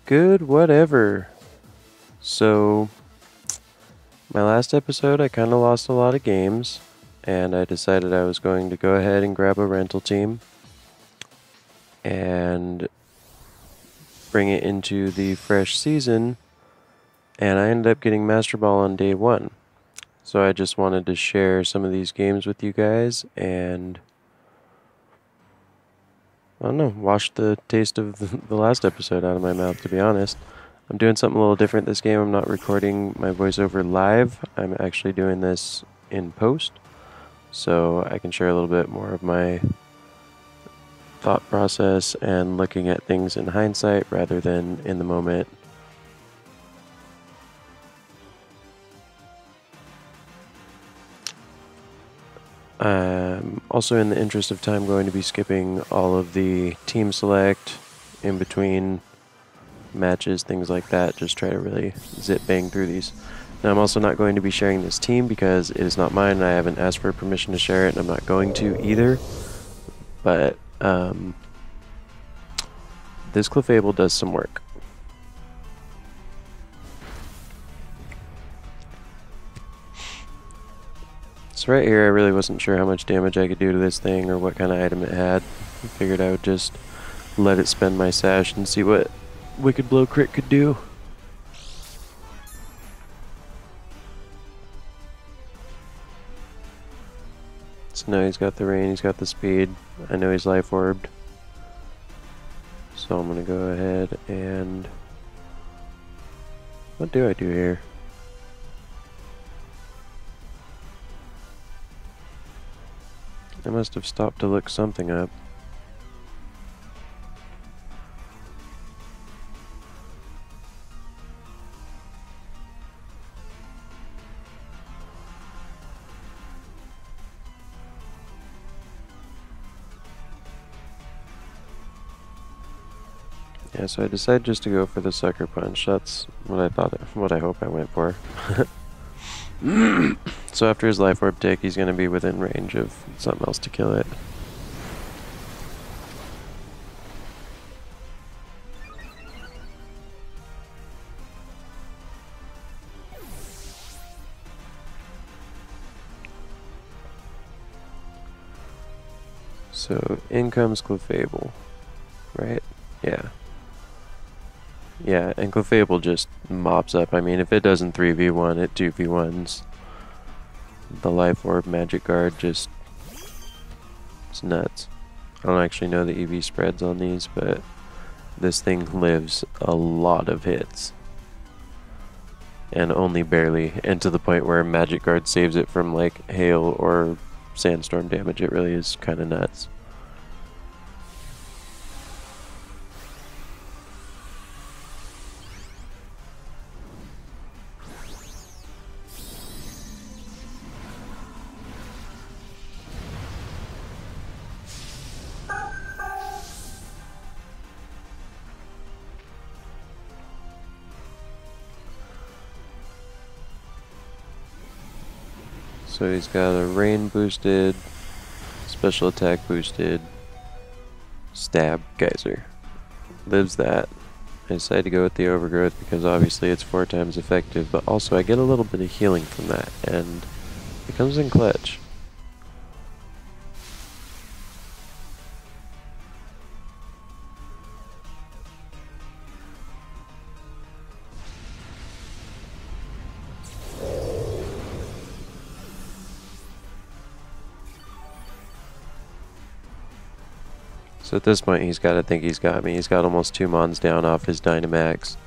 Good, whatever. So, my last episode, I kind of lost a lot of games, and I decided I was going to go ahead and grab a rental team and bring it into the fresh season, and I ended up getting Master Ball on day one. So I just wanted to share some of these games with you guys and I don't know, wash the taste of the last episode out of my mouth, to be honest. I'm doing something a little different this game. I'm not recording my voiceover live. I'm actually doing this in post, so I can share a little bit more of my thought process and looking at things in hindsight rather than in the moment. Also, in the interest of time, going to be skipping all of the team select in between matches, things like that. Just try to really zip bang through these. Now, I'm also not going to be sharing this team because it is not mine. I haven't asked for permission to share it, and I'm not going to either. But this Clefable does some work. So right here, I really wasn't sure how much damage I could do to this thing or what kind of item it had. I figured I would just let it spend my sash and see what Wicked Blow Crit could do. So now he's got the rain, he's got the speed. I know he's life orbed. So I'm gonna go ahead and... what do I do here? I must have stopped to look something up. Yeah, so I decided just to go for the Sucker Punch. That's what I hope I went for. So after his Life Orb tick, he's going to be within range of something else to kill it. So in comes Clefable, right? Yeah. Yeah, and Clefable just mops up. I mean, if it doesn't 3v1, it 2v1s. The Life Orb Magic Guard just... it's nuts. I don't actually know the EV spreads on these, but this thing lives a lot of hits. And only barely, and to the point where Magic Guard saves it from like hail or sandstorm damage. It really is kind of nuts. So he's got a rain boosted, special attack boosted, stab geyser. Lives that. I decided to go with the overgrowth because obviously it's 4 times effective, but also I get a little bit of healing from that, and it comes in clutch. So at this point, he's got to think he's got me. He's got almost 2 mons down off his Dynamax.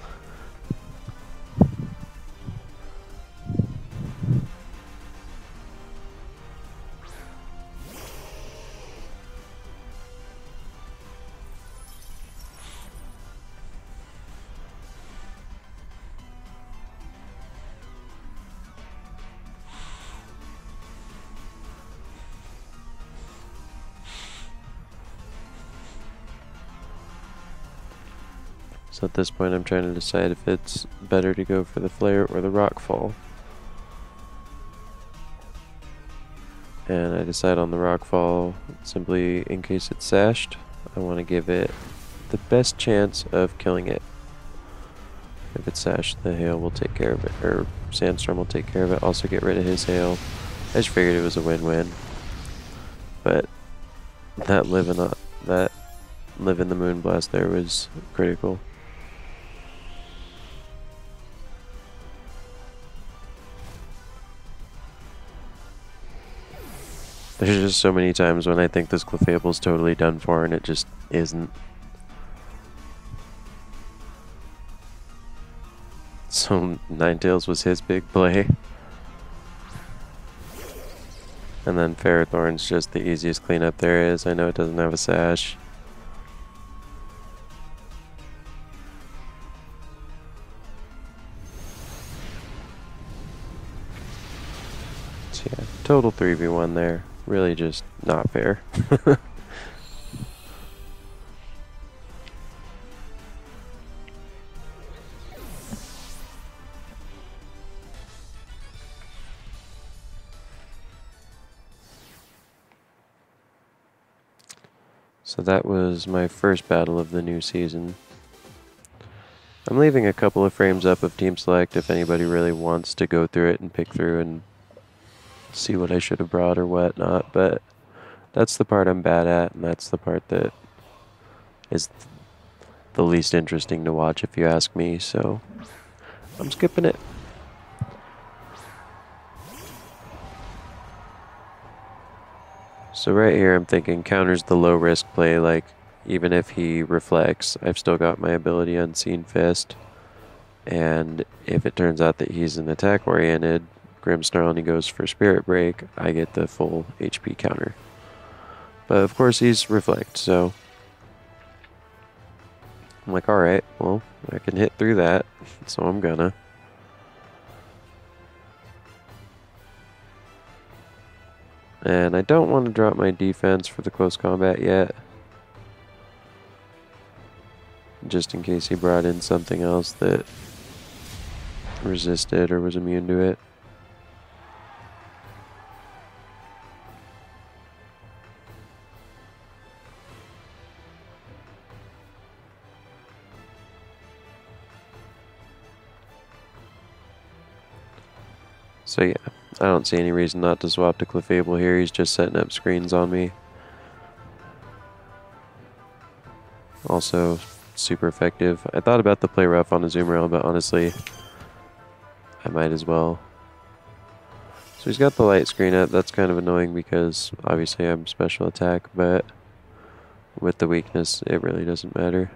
So at this point I'm trying to decide if it's better to go for the Flare or the Rockfall. And I decide on the Rockfall simply in case it's sashed. I want to give it the best chance of killing it. If it's Sash, the Hail will take care of it, or Sandstorm will take care of it. Also get rid of his Hail. I just figured it was a win-win. But that live in the Moonblast there was critical. There's just so many times when I think this Clefable's totally done for and it just isn't. So Ninetales was his big play. And then Ferrothorn's just the easiest cleanup there is. I know it doesn't have a Sash. So yeah, total 3v1 there. Really just not fair. So that was my first battle of the new season. I'm leaving a couple of frames up of Team Select if anybody really wants to go through it and pick through and see what I should have brought or whatnot, but that's the part I'm bad at, and that's the part that is the least interesting to watch if you ask me, so I'm skipping it. So right here I'm thinking counters the low risk play, like even if he reflects, I've still got my ability Unseen Fist, and if it turns out that he's an attack oriented Grimmsnarl and he goes for Spirit Break, I get the full HP counter. But of course he's Reflect, so I'm like, alright, well, I can hit through that, so I'm gonna. And I don't want to drop my defense for the close combat yet, just in case he brought in something else that resisted or was immune to it. So yeah, I don't see any reason not to swap to Clefable here. He's just setting up screens on me. Also, super effective. I thought about the play rough on Azumarill, but honestly, I might as well. So he's got the light screen up. That's kind of annoying because obviously I'm special attack, but with the weakness, it really doesn't matter.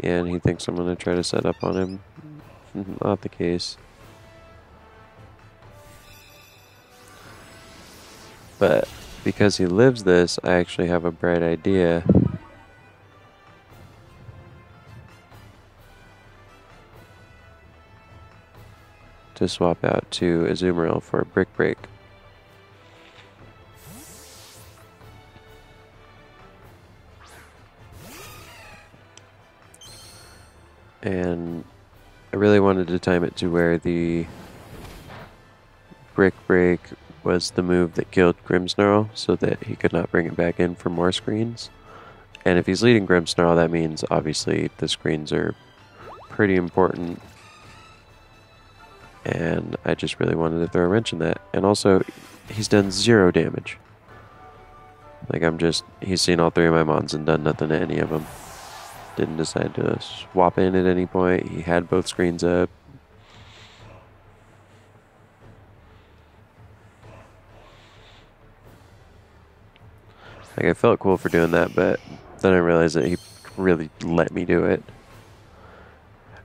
Yeah, and he thinks I'm going to try to set up on him. Not the case. But because he lives this, I actually have a bright idea. To swap out to Azumarill for a Brick Break. And I really wanted to time it to where the Brick Break was the move that killed Grimmsnarl, so that he could not bring it back in for more screens. And if he's leading Grimmsnarl, that means obviously the screens are pretty important. And I just really wanted to throw a wrench in that. And also, he's done 0 damage. Like he's seen all 3 of my mons and done nothing to any of them. Didn't decide to swap in at any point. He had both screens up. Like, I felt cool for doing that, but then I realized that he really let me do it.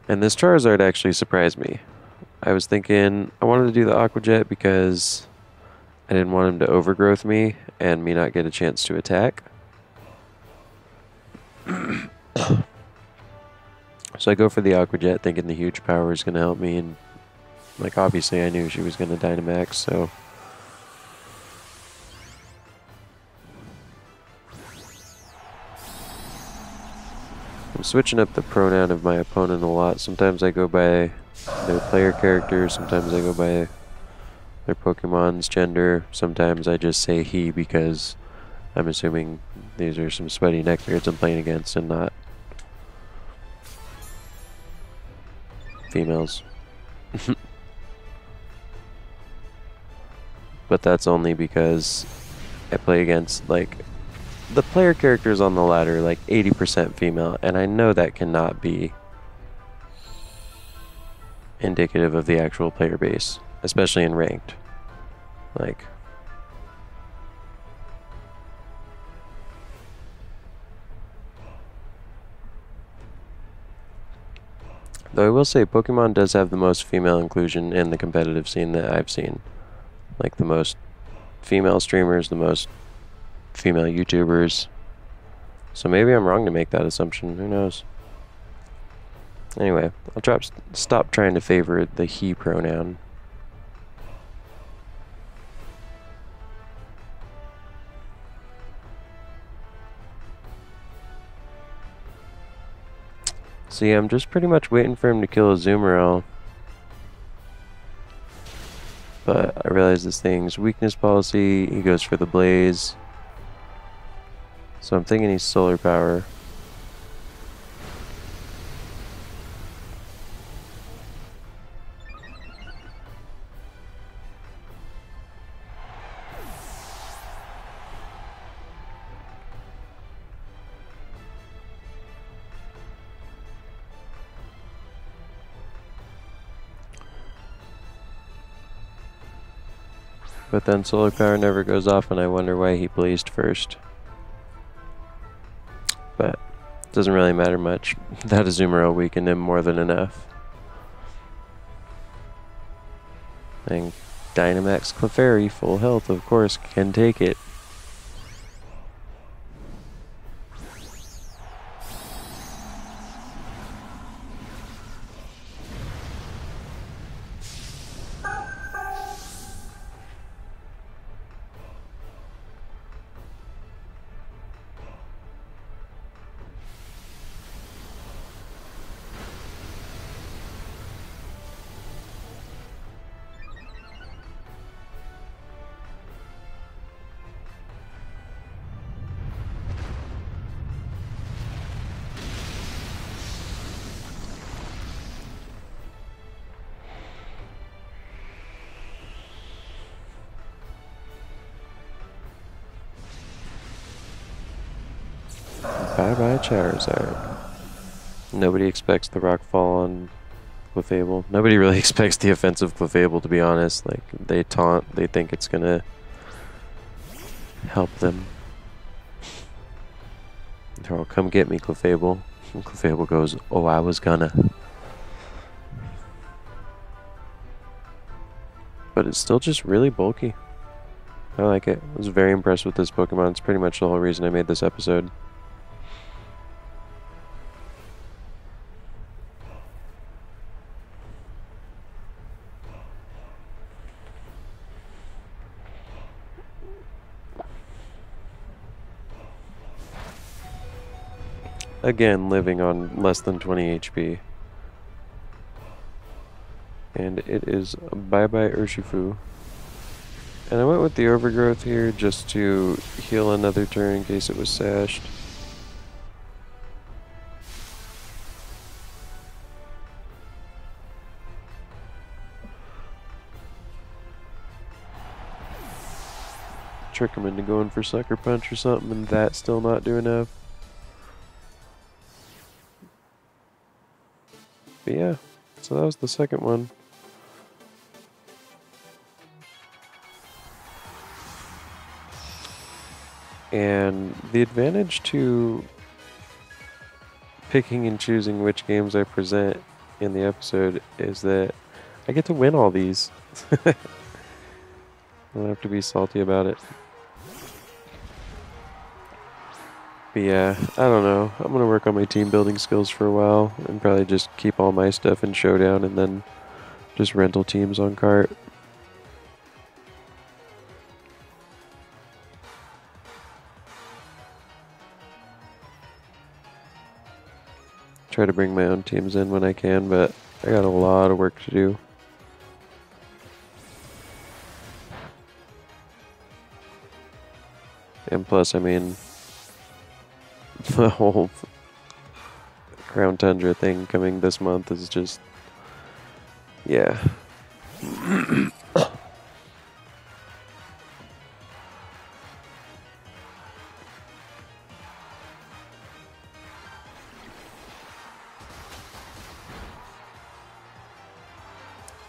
And this Charizard actually surprised me. I was thinking I wanted to do the Aqua Jet because I didn't want him to overgrowth me and me not get a chance to attack. So I go for the Aqua Jet thinking the huge power is going to help me, and like obviously I knew she was going to Dynamax, so switching up the pronoun of my opponent a lot. Sometimes I go by their player character, sometimes I go by their Pokemon's gender, sometimes I just say he because I'm assuming these are some sweaty neckbeards I'm playing against and not females. But that's only because I play against, like, the player characters on the ladder, like 80% female, and I know that cannot be indicative of the actual player base, especially in ranked. Like, though I will say Pokemon does have the most female inclusion in the competitive scene that I've seen. Like, the most female streamers, the most female YouTubers. So maybe I'm wrong to make that assumption, who knows. Anyway, I'll stop trying to favor the he pronoun. See, I'm just pretty much waiting for him to kill a Azumarill. But I realize this thing's weakness policy, he goes for the Blaze. So I'm thinking he's Solar Power. But then Solar Power never goes off and I wonder why he blazed first. But it doesn't really matter much. That Azumarill weakened him more than enough. And Dynamax Clefairy, full health, of course, can take it. Bye-bye Charizard. Nobody expects the rock fall on Clefable. Nobody really expects the offensive Clefable, to be honest. Like, they taunt, they think it's gonna help them. They're all, come get me, Clefable. And Clefable goes, oh, I was gonna. But it's still just really bulky. I like it. I was very impressed with this Pokemon. It's pretty much the whole reason I made this episode. Again, living on less than 20 HP. And it is bye-bye Urshifu. And I went with the Overgrowth here just to heal another turn in case it was sashed. Trick him into going for Sucker Punch or something, and that still not do enough. But yeah, so that was the second one. And the advantage to picking and choosing which games I present in the episode is that I get to win all these. I don't have to be salty about it. But yeah, I don't know. I'm going to work on my team building skills for a while and probably just keep all my stuff in Showdown and then just rental teams on cart. try to bring my own teams in when I can, but I got a lot of work to do. And plus, I mean, the whole Crown Tundra thing coming this month is just, yeah.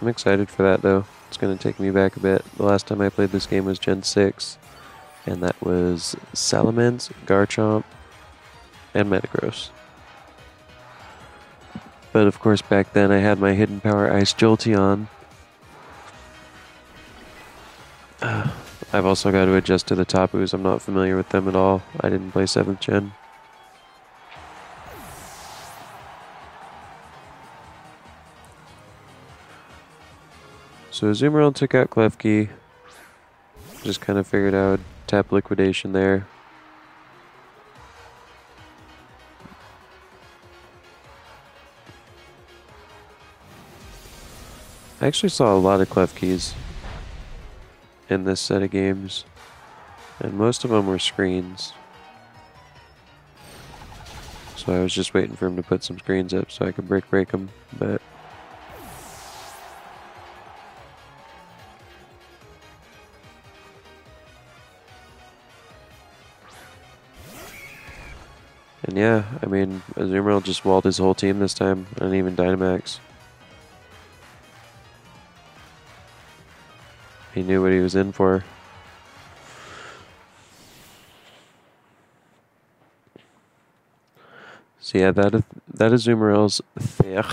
I'm excited for that though. It's going to take me back a bit. The last time I played this game was Gen 6, and that was Salamence, Garchomp, and Metagross. But of course back then I had my Hidden Power Ice Jolteon. I've also got to adjust to the Tapus. I'm not familiar with them at all. I didn't play 7th Gen. So Azumarill took out Klefki. Just kind of figured out tap Liquidation there. I actually saw a lot of Klefkis in this set of games, and most of them were screens. So I was just waiting for him to put some screens up so I could break them, but and yeah, I mean, Azumarill just walled his whole team this time, and even Dynamax. He knew what he was in for. So yeah, that Azumarill's thick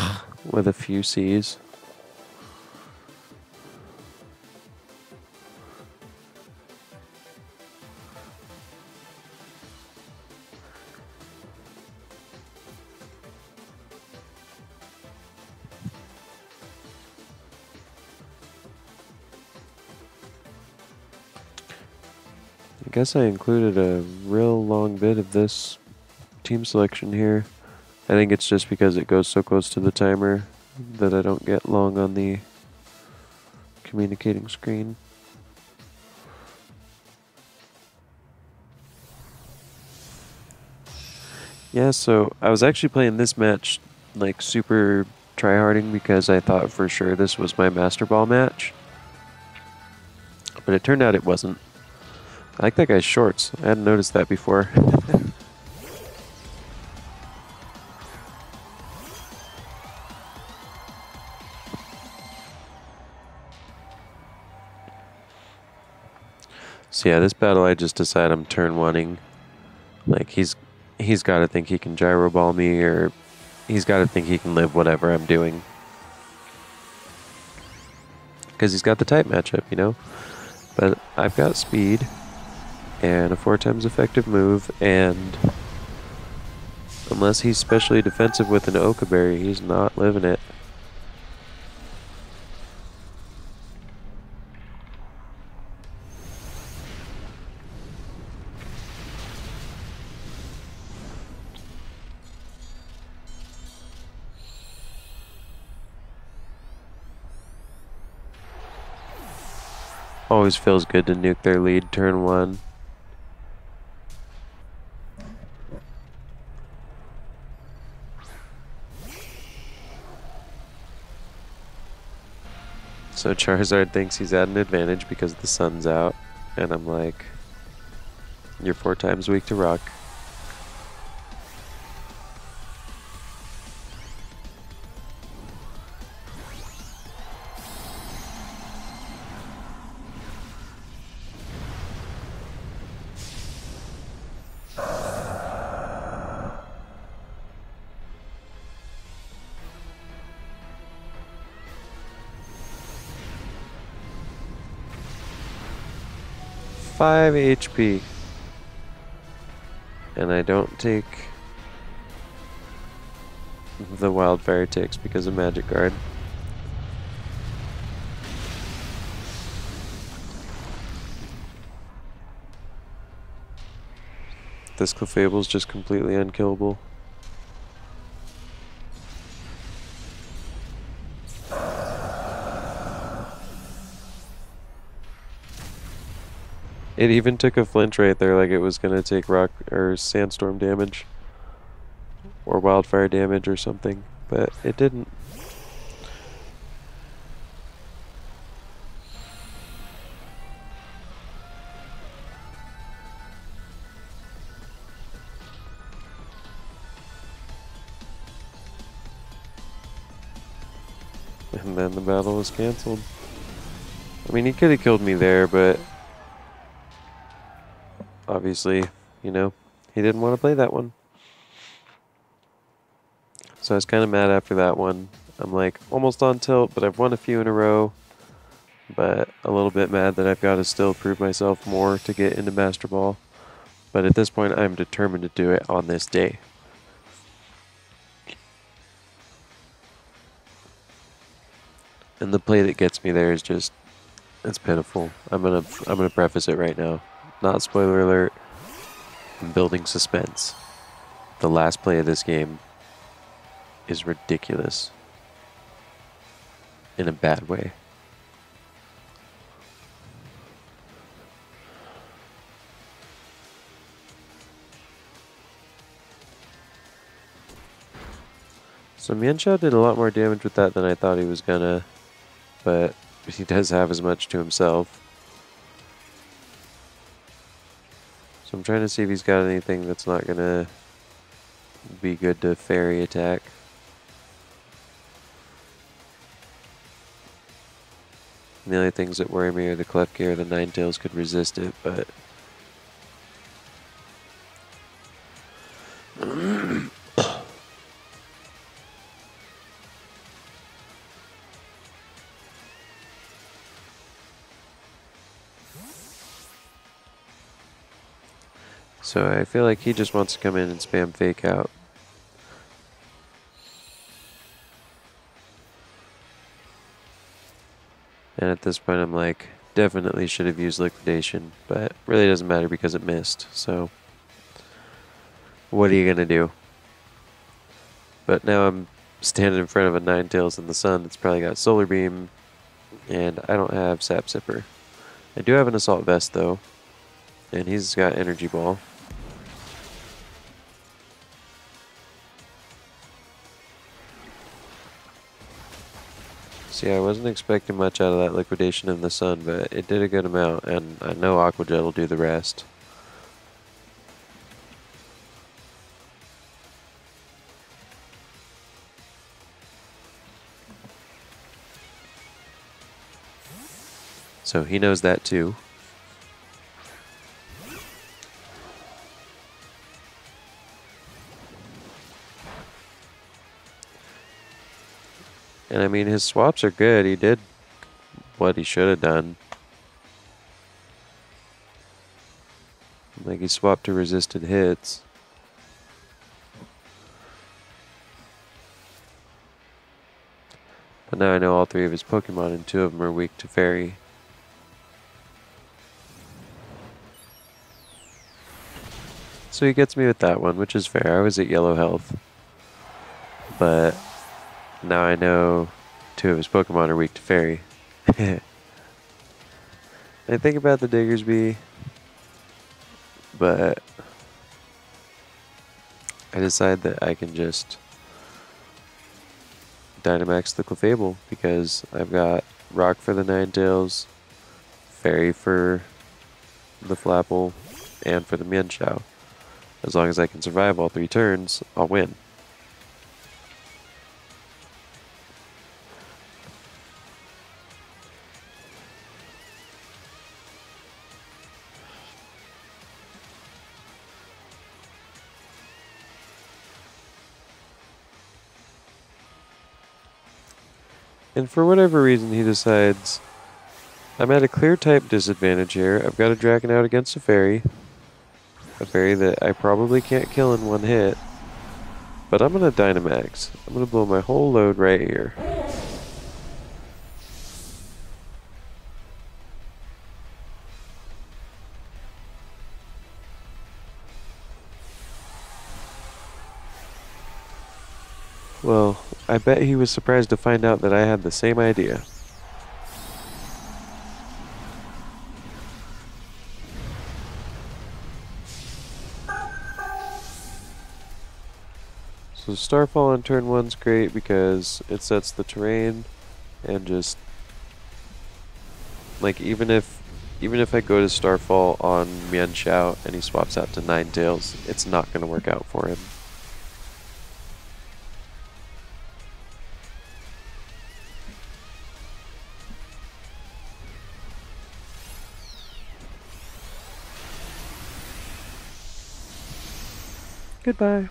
with a few C's. I guess I included a real long bit of this team selection here. I think it's just because it goes so close to the timer that I don't get long on the communicating screen. Yeah, so I was actually playing this match like super tryharding because I thought for sure this was my Master Ball match. But it turned out it wasn't. I like that guy's shorts. I hadn't noticed that before. So yeah, this battle I just decide I'm turn oneing. Like he's got to think he can gyro ball me, or he's got to think he can live whatever I'm doing. Because he's got the type matchup, you know? But I've got speed and a 4 times effective move, and unless he's specially defensive with an Okaberry, he's not living it. Always feels good to nuke their lead turn 1. So Charizard thinks he's at an advantage because the sun's out, and I'm like, you're 4 times weak to rock. Five HP, and I don't take the Wildfire ticks because of Magic Guard. This Clefable's just completely unkillable. It even took a flinch right there, like it was gonna take rock or sandstorm damage or wildfire damage or something, but it didn't. And then the battle was canceled. I mean, he could have killed me there, but obviously, you know, he didn't want to play that one. So I was kind of mad after that one. I'm like almost on tilt, but I've won a few in a row. But a little bit mad that I've got to still prove myself more to get into Master Ball. But at this point, I'm determined to do it on this day. And the play that gets me there is just, it's pitiful. I'm gonna preface it right now. Not spoiler alert. I'm building suspense. The last play of this game is ridiculous. In a bad way. So Mienshao did a lot more damage with that than I thought he was gonna, but he does have as much to himself. So I'm trying to see if he's got anything that's not gonna be good to fairy attack. And the only things that worry me are the Klefki or the Ninetales could resist it, but so I feel like he just wants to come in and spam Fake Out. And at this point I'm like, definitely should have used Liquidation, but really doesn't matter because it missed, so what are you gonna do? But now I'm standing in front of a Ninetales in the sun that's probably got Solar Beam, and I don't have Sap Sipper. I do have an Assault Vest though, and he's got Energy Ball. See, I wasn't expecting much out of that Liquidation in the sun, but it did a good amount, and I know Aqua Jet will do the rest. So he knows that too. And I mean, his swaps are good. He did what he should have done. Like, he swapped to resisted hits. But now I know all three of his Pokemon, and two of them are weak to Fairy. So he gets me with that one, which is fair. I was at yellow health. But now I know two of his Pokemon are weak to Fairy. I think about the Diggersby, but I decide that I can just Dynamax the Clefable because I've got Rock for the Ninetales, Fairy for the Flapple, and for the Mienshao. As long as I can survive all 3 turns, I'll win. And for whatever reason he decides, I'm at a clear type disadvantage here. I've got a Dragonite against a Fairy. A Fairy that I probably can't kill in one hit. But I'm going to Dynamax. I'm going to blow my whole load right here. Well, I bet he was surprised to find out that I had the same idea. So Starfall on turn 1's great because it sets the terrain and just like even if I go to Starfall on Mienshao and he swaps out to Ninetales, it's not gonna work out for him. Goodbye.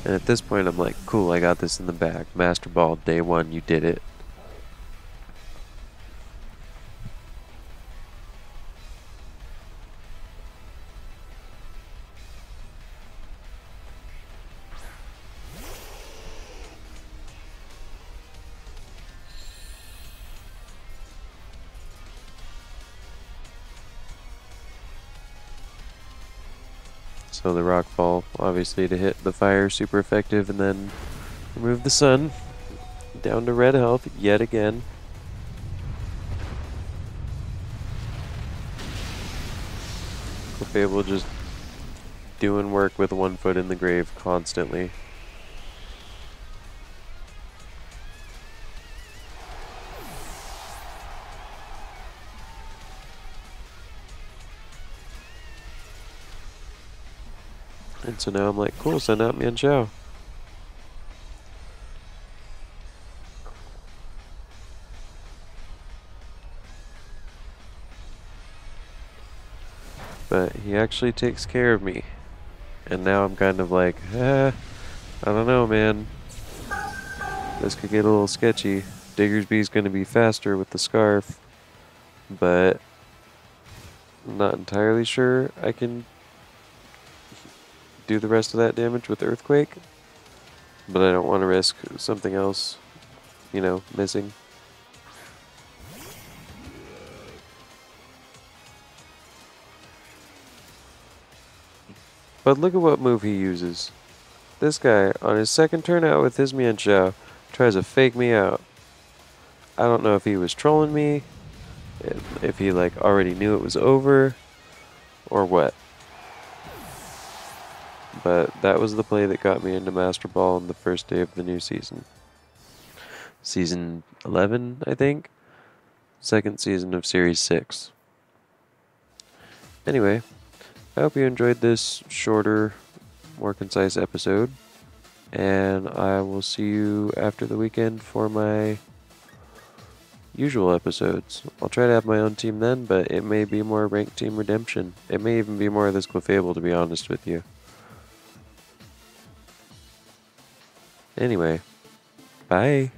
And at this point, I'm like, cool, I got this in the bag. Master Ball, day 1, you did it. So the Rockfall, obviously to hit the fire, super effective, and then remove the sun. Down to red health yet again. Clefable just doing work with one foot in the grave constantly. And so now I'm like, cool, send out Mienshao. But he actually takes care of me. And now I'm kind of like, I don't know, man. This could get a little sketchy. Diggersby's going to be faster with the Scarf, but I'm not entirely sure I can do the rest of that damage with Earthquake. But I don't want to risk something else, you know, missing. But look at what move he uses. This guy, on his second turn out with his Mienshao, tries to fake me out. I don't know if he was trolling me, if he like already knew it was over, or what. But that was the play that got me into Master Ball on the first day of the new season. Season 11, I think? Second season of Series 6. Anyway, I hope you enjoyed this shorter, more concise episode. And I will see you after the weekend for my usual episodes. I'll try to have my own team then, but it may be more Ranked Team Redemption. It may even be more of this Clefable, to be honest with you. Anyway, bye.